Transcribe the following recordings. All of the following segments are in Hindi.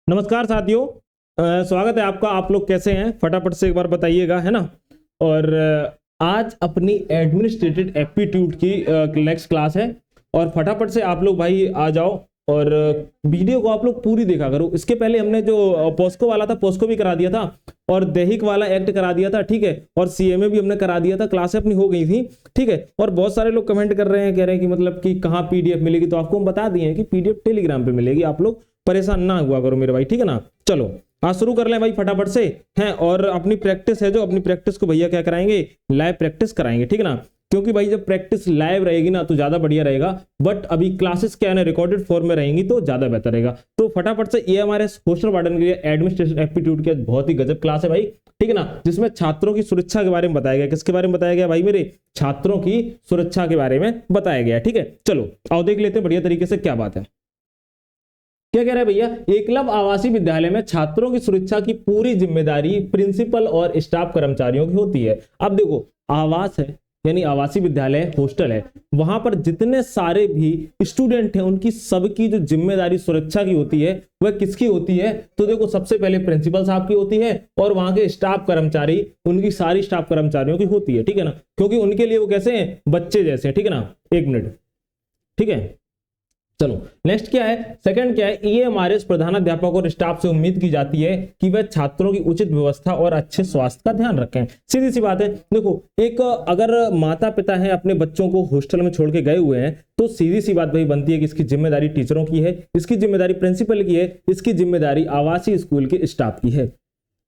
नमस्कार साथियों, स्वागत है आपका। आप लोग कैसे हैं? फटाफट से एक बार बताइएगा, है ना। और आज अपनी एडमिनिस्ट्रेटिव एप्टीट्यूड की नेक्स्ट क्लास है और फटाफट से आप लोग भाई आ जाओ और वीडियो को आप लोग पूरी देखा करो। इसके पहले हमने जो पोस्को वाला था, पोस्को भी करा दिया था और दैहिक वाला एक्ट करा दिया था, ठीक है। और सीएमए भी हमने करा दिया था, क्लासें अपनी हो गई थी, ठीक है। और बहुत सारे लोग कमेंट कर रहे हैं, कह रहे हैं कि मतलब कि कहाँ पीडीएफ मिलेगी, तो आपको हम बता दिए कि पीडीएफ टेलीग्राम पे मिलेगी। आप लोग परेशान ना हुआ करो मेरे भाई, ठीक है ना। चलो आज शुरू कर लें भाई फटाफट से, हैं। और अपनी प्रैक्टिस है जो, अपनी प्रैक्टिस को भैया क्या कराएंगे, लाइव प्रैक्टिस कराएंगे, ठीक है ना। क्योंकि भाई जब प्रैक्टिस लाइव रहेगी ना तो ज्यादा बढ़िया रहेगा, बट अभी क्लासेस क्या है ना रिकॉर्डेड फॉर्म में रहेंगी तो ज्यादा बेहतर रहेगा। तो फटाफट से ये हमारे हॉस्टल वार्डन के लिए एडमिनिस्ट्रेशन एप्टीट्यूड की बहुत ही गजब क्लास है भाई, ठीक है ना। जिसमें छात्रों की सुरक्षा के बारे में बताया गया। किसके बारे में बताया गया भाई मेरे? छात्रों की सुरक्षा के बारे में बताया गया, ठीक है। चलो आओ देख लेते हैं बढ़िया तरीके से क्या बात है। क्या कह रहा है भैया? एकलव्य आवासीय विद्यालय में छात्रों की सुरक्षा की पूरी जिम्मेदारी प्रिंसिपल और स्टाफ कर्मचारियों की होती है। अब देखो, आवास है यानी आवासीय विद्यालय, हॉस्टल है, वहां पर जितने सारे भी स्टूडेंट हैं उनकी सबकी जो जिम्मेदारी सुरक्षा की होती है वह किसकी होती है? तो देखो सबसे पहले प्रिंसिपल साहब की होती है और वहां के स्टाफ कर्मचारी, उनकी सारी स्टाफ कर्मचारियों की होती है, ठीक है ना। क्योंकि उनके लिए वो कैसे हैं? बच्चे जैसे हैं, ठीक है ना। एक मिनट, ठीक है। चलो नेक्स्ट क्या है, सेकंड क्या है, ये हमारे प्रधानाध्यापक और स्टाफ से उम्मीद की जाती है कि वह छात्रों की उचित व्यवस्था और अच्छे स्वास्थ्य का ध्यान रखें। सीधी सी बात है। देखो एक अगर माता पिता हैं अपने बच्चों को हॉस्टल में छोड़ के गए हुए हैं तो सीधी सी बात भाई बनती है कि इसकी जिम्मेदारी टीचरों की है, इसकी जिम्मेदारी प्रिंसिपल की है, इसकी जिम्मेदारी आवासीय स्कूल के स्टाफ की है,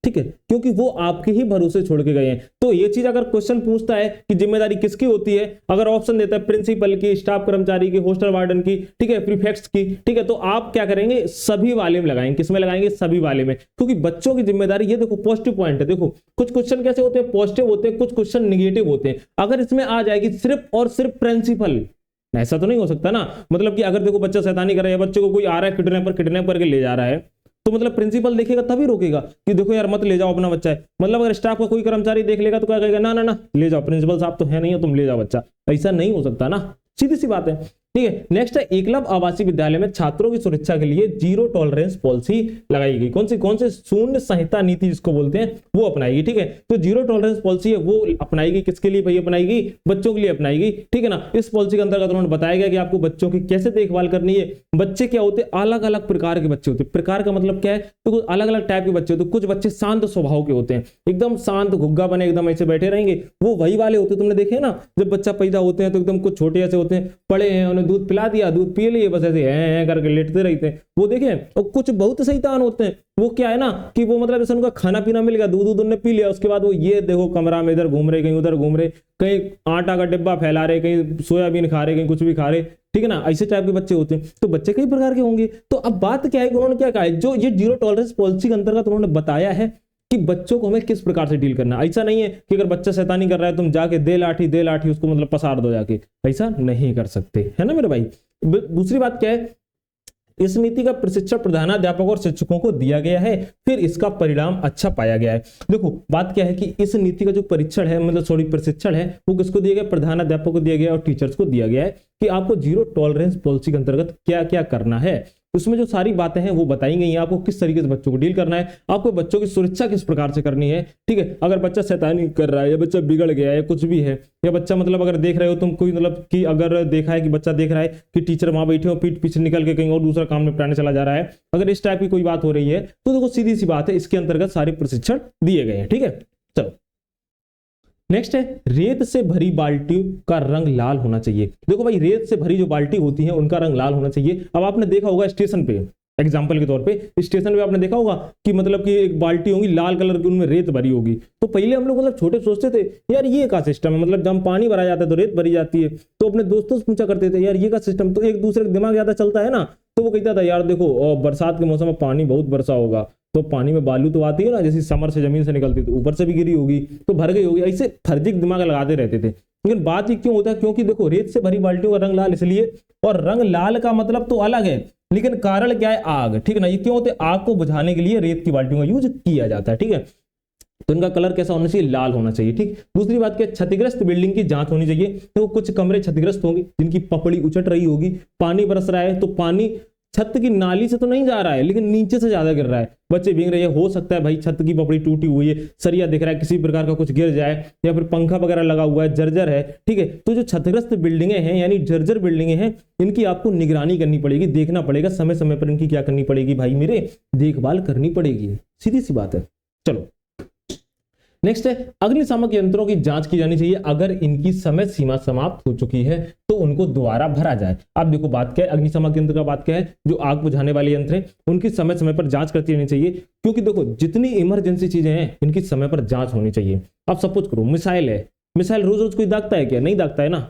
ठीक है। क्योंकि वो आपके ही भरोसे छोड़ के गए हैं। तो ये चीज अगर क्वेश्चन पूछता है कि जिम्मेदारी किसकी होती है, अगर ऑप्शन देता है प्रिंसिपल की, स्टाफ कर्मचारी की, हॉस्टल वार्डन की, ठीक है, प्रीफेक्ट्स की, ठीक है, तो आप क्या करेंगे? सभी वाले में लगाएंगे। किसमें लगाएंगे? सभी वाले में। क्योंकि बच्चों की जिम्मेदारी, ये देखो पॉजिटिव पॉइंट है। देखो कुछ क्वेश्चन कैसे होते हैं? पॉजिटिव होते हैं, कुछ क्वेश्चन निगेटिव होते हैं। अगर इसमें आ जाएगी सिर्फ और सिर्फ प्रिंसिपल, ऐसा तो नहीं हो सकता ना। मतलब कि अगर देखो बच्चा शैतानी कर रहा है, बच्चे को कोई आ रहा है किडनैप करके ले जा रहा है, तो मतलब प्रिंसिपल देखेगा तभी रोकेगा कि देखो यार मत ले जाओ, अपना बच्चा है। मतलब अगर स्टाफ का कोई कर्मचारी देख लेगा तो क्या कहेगा? ना ना ना ले जाओ, प्रिंसिपल साहब तो है नहीं है, तुम ले जाओ बच्चा। ऐसा नहीं हो सकता ना, सीधी सी बात है, ठीक है। नेक्स्ट है, एकलव्य आवासीय विद्यालय में छात्रों की सुरक्षा के लिए जीरो टॉलरेंस पॉलिसी लगाई गई। कौन से शून्य संहिता नीति जिसको बोलते हैं वो अपनाएगी, ठीक है। तो जीरो टॉलरेंस पॉलिसी है वो अपनाएगी। किसके लिए भाई अपनाएगी? बच्चों के लिए अपनाएगी, ठीक है ना। इस पॉलिसी के अंतर्गत उन्होंने बताया गया कि आपको बच्चों की कैसे देखभाल करनी है। बच्चे क्या होते हैं? अलग अलग प्रकार के बच्चे होते हैं। प्रकार का मतलब क्या है? तो कुछ अलग अलग टाइप के बच्चे होते हैं। कुछ बच्चे शांत स्वभाव के होते हैं, एकदम शांत घुग्गा बने एकदम ऐसे बैठे रहेंगे, वो वही वाले होते हैं। तुमने देखे ना, जब बच्चा पैदा होते हैं तो एकदम कुछ छोटे ऐसे होते हैं, पड़े हैं, उन्हें दूध पिला दिया, दूध पी लिए, बस ऐसे हैं करके लेटते रहते हैं, वो देखे। और कुछ बहुत शैतान होते हैं, वो क्या है ना कि वो मतलब जैसे उनका खाना पीना मिल गया, दूध उन्होंने पी लिया, उसके बाद वो ये देखो कमरा में इधर घूम रहे, कहीं उधर घूम रहे, कहीं आटा का डिब्बा फैला रहे, कहीं सोयाबीन खा रहे, कहीं कुछ भी खा रहे, ठीक है ना। ऐसे टाइप के बच्चे होते हैं। तो बच्चे कई प्रकार के होंगे। तो अब बात क्या है कि उन्होंने क्या कहा है, जो ये जीरो टॉलरेंस पॉलिसी के अंतर्गत उन्होंने बताया है कि बच्चों को हमें किस प्रकार से डील करना है। ऐसा नहीं है कि अगर बच्चा शैतानी कर रहा है तुम जाके दे लाठी उसको मतलब पसार दो जाके, ऐसा नहीं कर सकते, है ना मेरे भाई। दूसरी बात क्या है, इस नीति का प्रशिक्षण प्रधानाध्यापक और शिक्षकों को दिया गया है, फिर इसका परिणाम अच्छा पाया गया है। देखो बात क्या है कि इस नीति का जो परीक्षण है, मतलब सॉरी प्रशिक्षण है, वो किसको दिया गया? प्रधानाध्यापक को दिया गया और टीचर्स को दिया गया है कि आपको जीरो टॉलरेंस पॉलिसी के अंतर्गत क्या क्या करना है। उसमें जो सारी बातें हैं वो बताई गई हैं, आपको किस तरीके से बच्चों को डील करना है, आपको बच्चों की सुरक्षा किस प्रकार से करनी है, ठीक है। अगर बच्चा शैतानी कर रहा है या बच्चा बिगड़ गया है, कुछ भी है, या बच्चा मतलब अगर देख रहे हो तुम कोई मतलब कि अगर देखा है कि बच्चा देख रहा है कि टीचर वहां बैठे हो, पीठ पीछे निकल के कहीं और दूसरा काम निपटाने चला जा रहा है, अगर इस टाइप की कोई बात हो रही है तो देखो सीधी सी बात है, इसके अंतर्गत सारे प्रशिक्षण दिए गए हैं, ठीक है। चलो नेक्स्ट है, रेत से भरी बाल्टी का रंग लाल होना चाहिए। देखो भाई रेत से भरी जो बाल्टी होती है उनका रंग लाल होना चाहिए। अब आपने देखा होगा स्टेशन पे, एग्जाम्पल के तौर पे स्टेशन पे आपने देखा होगा कि मतलब कि एक बाल्टी होगी लाल कलर की, उनमें रेत भरी होगी। तो पहले हम लोग मतलब छोटे सोचते थे यार ये का सिस्टम है, मतलब जब पानी भरा जाता है तो रेत भरी जाती है। तो अपने दोस्तों से पूछा करते थे यार ये का सिस्टम, तो एक दूसरे का दिमाग ज्यादा चलता है ना, तो वो कहता था यार देखो बरसात के मौसम में पानी बहुत बरसा होगा तो पानी में बालू तो आती है ना, जैसे समर से जमीन से निकलती तो ऊपर से भी गिरी होगी तो भर गई होगी, ऐसे फर्जी दिमाग लगाते रहते थे। लेकिन बात ये क्यों होता है, क्योंकि देखो रेत से भरी बाल्टियों का रंग लाल इसलिए, और रंग लाल का मतलब तो अलग है, लेकिन कारण क्या है? आग, ठीक है ना। ये क्यों होते? आग को बुझाने के लिए रेत की बाल्टियों का यूज किया जाता है, ठीक है। तो इनका कलर कैसा होना चाहिए? लाल होना चाहिए, ठीक। दूसरी बात क्या? क्षतिग्रस्त बिल्डिंग की जांच होनी चाहिए। तो कुछ कमरे क्षतिग्रस्त होंगे जिनकी पपड़ी उचट रही होगी, पानी बरस रहा है तो पानी छत की नाली से तो नहीं जा रहा है, लेकिन नीचे से ज्यादा गिर रहा है, बच्चे भीग रहे हैं। हो सकता है भाई छत की पपड़ी टूटी हुई है, सरिया दिख रहा है, किसी प्रकार का कुछ गिर जाए, या फिर पंखा वगैरह लगा हुआ है, जर्जर है, ठीक है। तो जो क्षतिग्रस्त बिल्डिंगें हैं यानी जर्जर बिल्डिंगें हैं, इनकी आपको निगरानी करनी पड़ेगी, देखना पड़ेगा, समय समय पर इनकी क्या करनी पड़ेगी भाई मेरे, देखभाल करनी पड़ेगी, सीधी सी बात है। चलो नेक्स्ट है, अग्निशामक यंत्रों की जांच की जानी चाहिए, अगर इनकी समय सीमा समाप्त हो चुकी है तो उनको दोबारा भरा जाए। अब देखो बात क्या है, अग्निशामक यंत्र का बात क्या है, जो आग बुझाने वाले यंत्र हैं उनकी समय समय पर जांच करती रहनी चाहिए, क्योंकि देखो जितनी इमरजेंसी चीजें हैं इनकी समय पर जांच होनी चाहिए। अब सपोज करो मिसाइल है, मिसाइल रोज रोज कोई दागता है क्या, नहीं दागता है ना,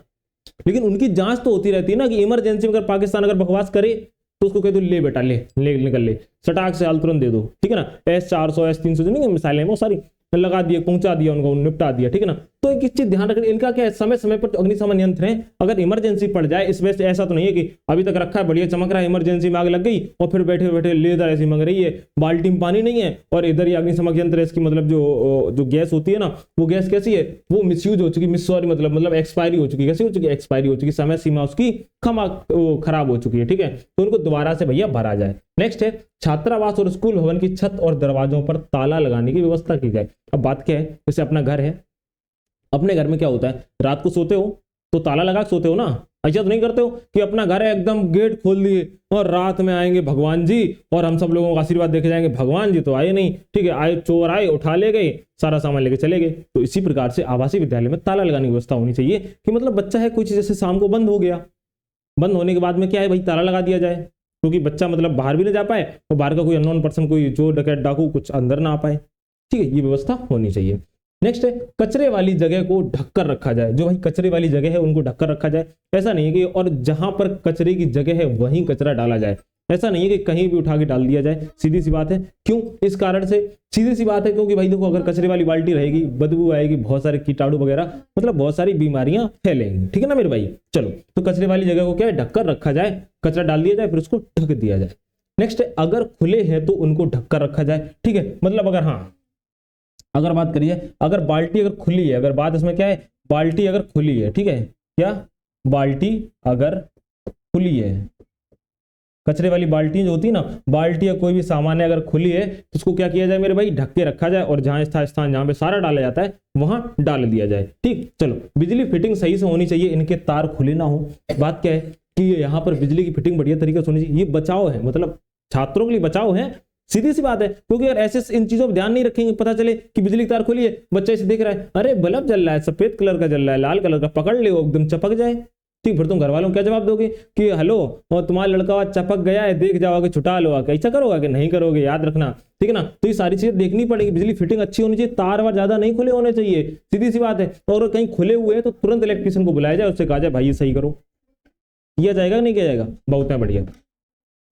लेकिन उनकी जांच तो होती रहती है ना, कि इमरजेंसी में अगर पाकिस्तान अगर बकवास करे तो उसको कह दो ले बेटा ले निकल ले, सटाक से हाल तुरंत दे दो, ठीक है ना। S-400 S-300 जो नहीं मिसाइलें वो सारी लगा दिए, पहुंचा दिया, उनको निपटा दिया, ठीक है ना। तो एक चीज ध्यान रखना, इनका क्या है, समय समय पर अग्निशमन यंत्र है, अगर इमरजेंसी पड़ जाए, इस वजह से ऐसा तो नहीं है कि अभी तक रखा है बढ़िया चमक रहा है, इमरजेंसी में आग लग गई और फिर बैठे बैठे लेदर ऐसी मंग रही है, बाल्टी में पानी नहीं है और इधर ही अग्निशमक यंत्र है, इसकी मतलब जो गैस होती है ना, वो गैस कैसी है, वो मिसयूज हो चुकी, सॉरी मतलब एक्सपायरी हो चुकी, कैसी हो चुकी, एक्सपायरी हो चुकी, समय सीमा उसकी खराब हो चुकी है, ठीक है। तो उनको दोबारा से भैया भरा जाए। नेक्स्ट है, छात्रावास और स्कूल भवन की छत और दरवाजों पर ताला लगाने की व्यवस्था की जाए। अब बात क्या है, जैसे अपना घर है, अपने घर में क्या होता है, रात को सोते हो तो ताला लगा के सोते हो ना, ऐसा तो नहीं करते हो कि अपना घर है एकदम गेट खोल दिए और रात में आएंगे भगवान जी और हम सब लोगों का आशीर्वाद देखे जाएंगे, भगवान जी तो आए नहीं, ठीक है, आए चोर आए उठा ले गए, सारा सामान लेके चले गए। तो इसी प्रकार से आवासीय विद्यालय में ताला लगाने की व्यवस्था होनी चाहिए, कि मतलब बच्चा है कोई चीज जैसे शाम को बंद हो गया, बंद होने के बाद में क्या है भाई, ताला लगा दिया जाए, क्योंकि बच्चा मतलब बाहर भी ना जा पाए और बाहर का कोई अननोन पर्सन, कोई चोर डकैत डाकू कुछ अंदर ना आ पाए, ठीक है, ये व्यवस्था होनी चाहिए। नेक्स्ट है, कचरे वाली जगह को ढककर रखा जाए, जो भाई कचरे वाली जगह है उनको ढककर रखा जाए, ऐसा नहीं है कि और जहां पर कचरे की जगह है वहीं कचरा डाला जाए, ऐसा नहीं है कि कहीं भी उठा के डाल दिया जाए, सीधी सी बात है। क्यों, इस कारण से सीधी सी बात है क्योंकि भाई देखो, अगर कचरे वाली बाल्टी रहेगी, बदबू आएगी, बहुत सारे कीटाणु वगैरह, मतलब बहुत सारी बीमारियां फैलेंगी, ठीक है ना मेरे भाई। चलो, तो कचरे वाली जगह को क्या है, ढककर रखा जाए, कचरा डाल दिया जाए फिर उसको ढक दिया जाए। नेक्स्ट है, अगर खुले हैं तो उनको ढककर रखा जाए, ठीक है, मतलब अगर अगर बात करिए, अगर बाल्टी अगर खुली है, अगर बात इसमें क्या है, बाल्टी अगर खुली है, ठीक है, क्या बाल्टी अगर खुली है, कचरे वाली बाल्टी जो होती है ना, बाल्टी या कोई भी सामान है अगर खुली है तो उसको क्या किया जाए मेरे भाई, ढक के रखा जाए और जहां स्थान जहां पे सारा डाला जाता है वहां डाल दिया जाए, ठीक। चलो, बिजली फिटिंग सही से होनी चाहिए, इनके तार खुले ना हो। बात क्या है कि यहाँ पर बिजली की फिटिंग बढ़िया तरीके से होनी चाहिए, ये बचाव है, मतलब छात्रों के लिए बचाव है, सीधी सी बात है, क्योंकि अगर ऐसे इन चीजों पर ध्यान नहीं रखेंगे, पता चले कि बिजली की तार खुली है, बच्चा इसे देख रहा है, अरे बल्ब जल रहा है, सफेद कलर का जल रहा है, लाल कलर का, पकड़ ले एकदम चपक जाए, ठीक, फिर तुम घर वालों को क्या जवाब दोगे कि हेलो और तुम्हारा लड़का चपक गया है, देख जाओगे छुटा लो, ऐसा करोगे कि नहीं करोगे, याद रखना, ठीक है ना। तो ये सारी चीजें देखनी पड़ेगी, बिजली फिटिंग अच्छी होनी चाहिए, तार वार ज्यादा नहीं खुले होने चाहिए, सीधी सी बात है। और कहीं खुले हुए हैं तो तुरंत इलेक्ट्रिशियन को बुलाया जाए, उससे कहा जाए भाई ये सही करो, किया जाएगा नहीं किया जाएगा, बहुत है बढ़िया।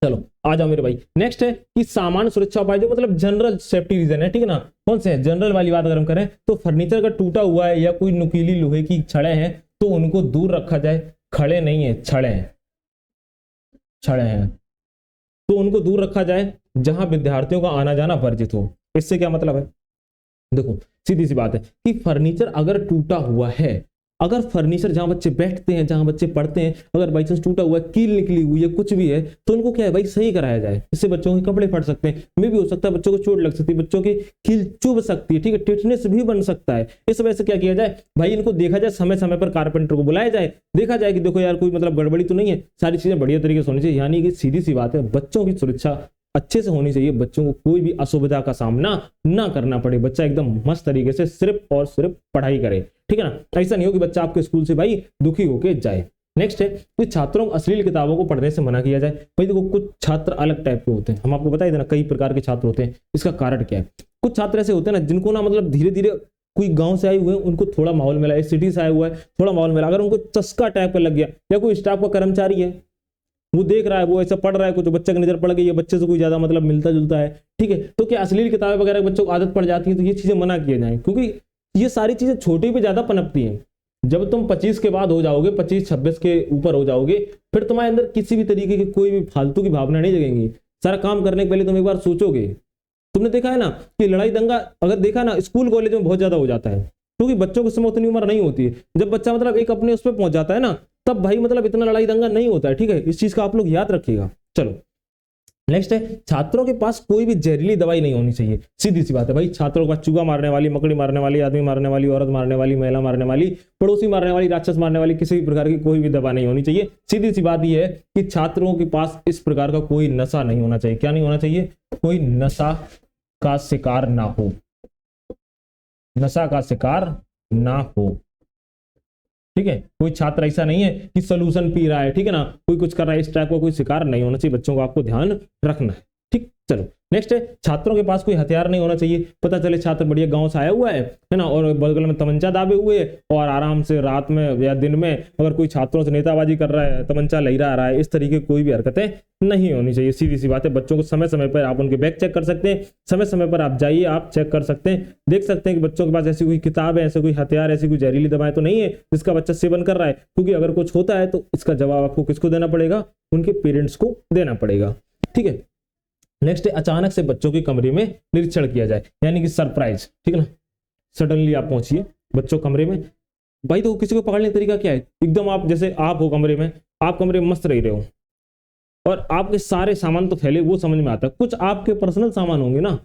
चलो आ जाओ मेरे भाई, नेक्स्ट है कि सामान्य सुरक्षा उपाय, जो मतलब जनरल सेफ्टी रीजन है, ठीक है ना, कौन से है, जनरल वाली बात अगर हम करें तो फर्नीचर अगर टूटा हुआ है या कोई नुकीली लोहे की छड़ें हैं तो उनको दूर रखा जाए, खड़े नहीं है, छड़े हैं तो उनको दूर रखा जाए, जहां विद्यार्थियों का आना जाना वर्जित हो। इससे क्या मतलब है, देखो सीधी सी बात है कि फर्नीचर अगर टूटा हुआ है, अगर फर्नीचर जहां बच्चे बैठते हैं, जहां बच्चे पढ़ते हैं, अगर बाई चांस टूटा हुआ है, कील निकली हुई है, कुछ भी है, तो उनको क्या है भाई सही कराया जाए, इससे बच्चों के कपड़े फट सकते हैं, में भी हो सकता है बच्चों को चोट लग सकती है, बच्चों की कील चुभ सकती है, ठीक है, टिटनेस भी बन सकता है। इस वजह से क्या किया जाए भाई, इनको देखा जाए, समय समय पर कारपेंटर को बुलाया जाए, देखा जाए कि देखो यार कोई मतलब गड़बड़ी तो नहीं है, सारी चीजें बढ़िया तरीके से होनी चाहिए। यानी कि सीधी सी बात है, बच्चों की सुरक्षा अच्छे से होनी चाहिए, बच्चों को कोई भी असुविधा का सामना ना करना पड़े, बच्चा एकदम मस्त तरीके से सिर्फ और सिर्फ पढ़ाई करे, ठीक है ना। ऐसा नहीं हो कि बच्चा आपके स्कूल से भाई दुखी होके जाए। नेक्स्ट है कि छात्रों को अश्लील किताबों को पढ़ने से मना किया जाए। भाई देखो, कुछ छात्र अलग टाइप के होते हैं, हम आपको बताए थे ना, कई प्रकार के छात्र होते हैं। इसका कारण क्या है, कुछ छात्र ऐसे होते हैं ना जिनको ना मतलब धीरे धीरे कोई गांव से आए हुए हैं, उनको थोड़ा माहौल मिला, एक सिटी से आया हुआ है, थोड़ा माहौल मिला, अगर उनको चस्का टाइप का लग गया, या कोई स्टाफ का कर्मचारी है, वो देख रहा है, वो ऐसा पढ़ रहा है, कुछ बच्चे की नजर पड़ गई है, बच्चे से कोई ज्यादा मतलब मिलता जुलता है, ठीक है, तो क्या अश्लील किताबें वगैरह बच्चों को आदत पड़ जाती है, तो ये चीजें मना किए जाए, क्योंकि ये सारी चीजें छोटी पे ज्यादा पनपती हैं। जब तुम 25 के बाद हो जाओगे, 25-26 के ऊपर हो जाओगे, फिर तुम्हारे अंदर किसी भी तरीके की कोई भी फालतू की भावना नहीं जगेंगी। सारा काम करने के पहले तुम एक बार सोचोगे। तुमने देखा है ना कि लड़ाई दंगा अगर देखा ना स्कूल कॉलेज में बहुत ज्यादा हो जाता है, क्योंकि बच्चों के समय उतनी उम्र नहीं होती है। जब बच्चा मतलब एक अपने उस पर पहुंच जाता है ना, तब भाई मतलब इतना लड़ाई दंगा नहीं होता है, ठीक है, इस चीज का आप लोग याद रखिएगा। चलो नेक्स्ट है, छात्रों के पास कोई भी जहरीली दवाई नहीं होनी चाहिए। सीधी सी बात है भाई, छात्रों के पास चूहा मारने वाली, मकड़ी मारने वाली, आदमी मारने वाली, औरत मारने वाली, महिला मारने वाली, पड़ोसी मारने वाली, राक्षस मारने वाली, किसी भी प्रकार की कोई भी दवा नहीं होनी चाहिए। सीधी सी बात यह है कि छात्रों के पास इस प्रकार का कोई नशा नहीं होना चाहिए। क्या नहीं होना चाहिए? कोई नशा का शिकार ना हो, नशा का शिकार ना हो। ठीक है, कोई छात्र ऐसा नहीं है कि सोल्यूशन पी रहा है, ठीक है ना, कोई कुछ कर रहा है, इस टाइप का कोई शिकार नहीं होना चाहिए। बच्चों को आपको ध्यान रखना है। ठीक, चलो नेक्स्ट है, छात्रों के पास कोई हथियार नहीं होना चाहिए। पता चले छात्र बढ़िया गांव से आया हुआ है ना, और बगल में तमंचा दाबे हुए और आराम से रात में या दिन में अगर कोई छात्रों से नेताबाजी कर रहा है, तमंचा लहरा रहा है, इस तरीके की कोई भी हरकतें नहीं होनी चाहिए। सीधी सी बात है, बच्चों को समय समय पर आप उनके बैग चेक कर सकते हैं, समय समय पर आप जाइए, आप चेक कर सकते हैं, देख सकते हैं कि बच्चों के पास ऐसी कोई किताब है, ऐसे कोई हथियार, ऐसी कोई जहरीली दवाएं तो नहीं है जिसका बच्चा सेवन कर रहा है। क्योंकि अगर कुछ होता है तो इसका जवाब आपको किसको देना पड़ेगा? उनके पेरेंट्स को देना पड़ेगा। ठीक है, नेक्स्ट है, अचानक से बच्चों के कमरे में निरीक्षण किया जाए, यानी कि सरप्राइज। ठीक है ना, सडनली आप पहुंचिए बच्चों कमरे में। भाई तो किसी को पकड़ने का तरीका क्या है? एकदम आप जैसे आप हो कमरे में, आप कमरे में मस्त रह रहे हो और आपके सारे सामान तो फैले, वो समझ में आता है। कुछ आपके पर्सनल सामान होंगे ना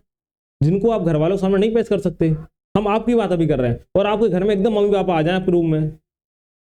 जिनको आप घर वालों के सामने नहीं पेश कर सकते। हम आपकी बात अभी कर रहे हैं और आपके घर में एकदम मम्मी पापा आ जाए आपके रूम में,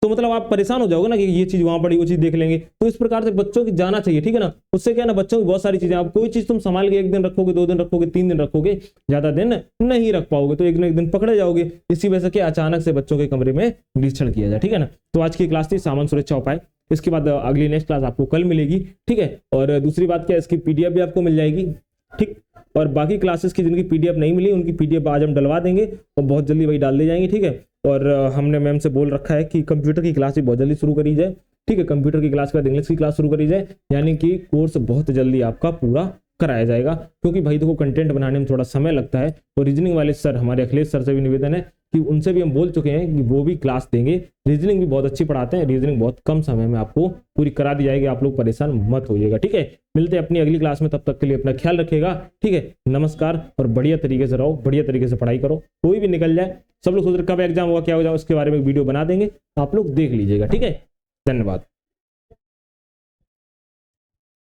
तो मतलब आप परेशान हो जाओगे ना कि ये चीज वहां पड़ी, वो चीज देख लेंगे। तो इस प्रकार से बच्चों की जाना चाहिए। ठीक है ना, उससे क्या है ना, बच्चों की बहुत सारी चीजें, आप कोई चीज तुम संभाल के 1 दिन रखोगे, 2 दिन रखोगे, 3 दिन रखोगे, ज्यादा दिन नहीं रख पाओगे, तो एक दिन पकड़े जाओगे। इसी वजह से क्या, अचानक से बच्चों के कमरे में निरीक्षण किया जाए। ठीक है ना, तो आज की क्लास थी सामान सुरक्षा उपाय। इसके बाद अगली नेक्स्ट क्लास आपको कल मिलेगी। ठीक है, और दूसरी बात क्या है, इसकी पीडीएफ भी आपको मिल जाएगी। ठीक, और बाकी क्लासेस की जिनकी पीडीएफ नहीं मिली उनकी पीडीएफ आज हम डलवा देंगे और बहुत जल्दी वही डाल दी जाएंगी। ठीक है, और हमने मैम से बोल रखा है कि कंप्यूटर की क्लास भी बहुत जल्दी शुरू करी जाए। ठीक है, कंप्यूटर की क्लास के बाद इंग्लिश की क्लास शुरू करी जाए, यानी कि कोर्स बहुत जल्दी आपका पूरा कराया जाएगा। क्योंकि भाई देखो, कंटेंट बनाने में थोड़ा समय लगता है। और रीजनिंग वाले सर, हमारे अखिलेश सर से भी निवेदन है कि उनसे भी हम बोल चुके हैं कि वो भी क्लास देंगे। रीजनिंग भी बहुत अच्छी पढ़ाते हैं, रीजनिंग बहुत कम समय में आपको पूरी करा दी जाएगी। आप लोग परेशान मत होइएगा। ठीक है, मिलते हैं अपनी अगली क्लास में, तब तक के लिए अपना ख्याल रखिएगा। ठीक है, नमस्कार। और बढ़िया तरीके से रहो, बढ़िया तरीके से पढ़ाई करो, कोई भी निकल जाए। सब लोग सोच रहे कब एग्जाम होगा, क्या हो जाए, उसके बारे में वीडियो बना देंगे, आप लोग देख लीजिएगा। ठीक है, धन्यवाद।